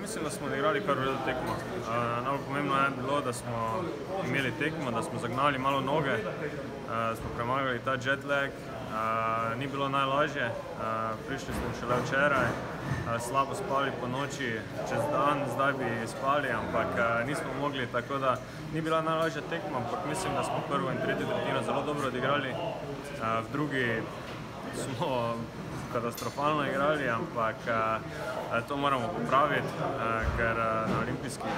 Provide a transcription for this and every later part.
Mislim, da smo odigrali kar v redu tekmo. Najbolj pomembno je bilo, da smo imeli tekmo, da smo zagnali malo noge, smo premagali ta jet lag. Ni bilo najlažje, prišli smo šele včeraj, slabo spali po noči, čez dan, zdaj bi spali, ampak nismo mogli, tako da ni bila najlažja tekma, ampak mislim, da smo prvo in tretjo tretjino zelo dobro odigrali. V drugi smo katastrofalno igrali, ampak to moramo popraviti, ker na olimpijskih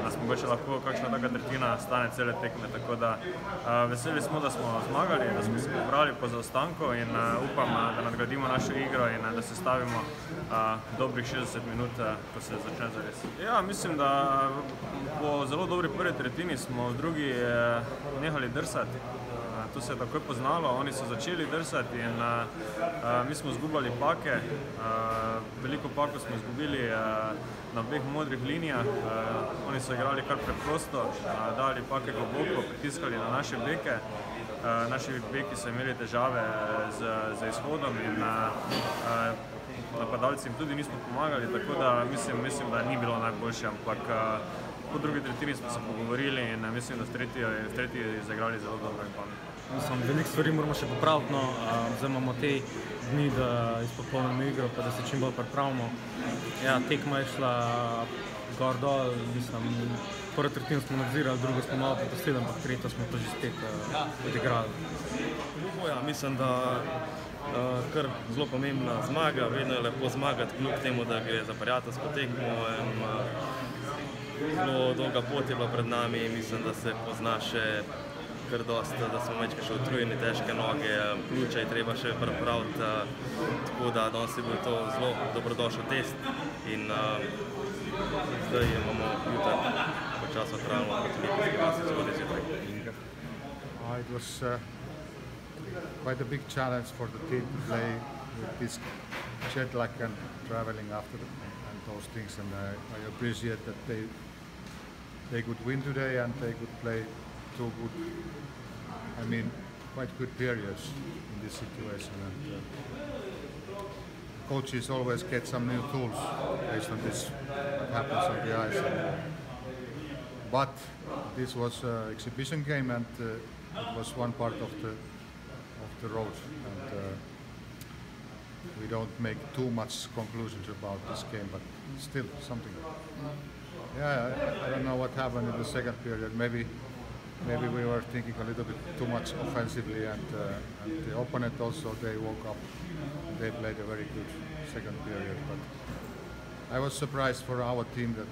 nas mogoče lahko kakšna taka tretjina stane cele tekme, tako da veseli smo, da smo zmagali, da smo se pobrali po zaostanku in upam, da nadgradimo našo igro in da se stavimo dobrih 60 minut, ko se začne zares. Ja, mislim, da po zelo dobri prvi tretjini smo v drugi nehali drsati. To se je takoj poznalo, oni so začeli drsati in mi smo izgubljali pake. Veliko pako smo izgubili na obeh modrih linijah. Oni so igrali kar preprosto, dali pake globoko, pritiskali na naše beke. Naši beki so imeli težave z izhodom in napadalci jim tudi nismo pomagali, tako da mislim, da ni bilo najboljše, ampak po drugi tretjini smo se pogovorili in mislim, da v tretji zaigrali zelo dobro in pametno. Veliko stvari moramo še popraviti, no, zdaj imamo te dni, da izpopolnimo igro, pa da se čim bolj pripravimo. Ja, tekma je šla gor dol, mislim, prvo tretjino smo nadzirali, drugo smo malo popustili, ampak tretjo smo to že spet odigrali. Ja, mislim, da kar zelo pomembna zmaga, vedno je lepo zmagati, kljub temu, da gre za prijateljsko tekmo. Zelo dolga pot je bila pred nami in mislim, da se pozna še kar dosti, da smo večkrat še utrujeni, težke noge, pljuča je treba še pripraviti, tako da danes je bil to zelo dobrodošel test in zdaj imamo jutri počasno trajno proti Olimpijski vasi zgodaj zjutraj. It was quite a big challenge for the team to play with this jet lag and traveling after and those things, and I appreciate that they could win today and they could play two good, quite good periods in this situation. And coaches always get some new tools based on this, what happens on the ice. But this was an exhibition game, and it was one part of the road. And we don't make too much conclusions about this game, but still something. Yeah, I don't know what happened in the second period. Maybe we were thinking a little bit too much offensively, and the opponent also, they woke up. They played a very good second period, but I was surprised for our team that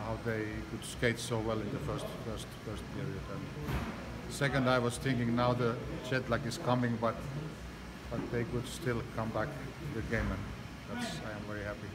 how they could skate so well in the first period. And second, I was thinking now the jet lag is coming, but they could still come back to the game, and I am very happy.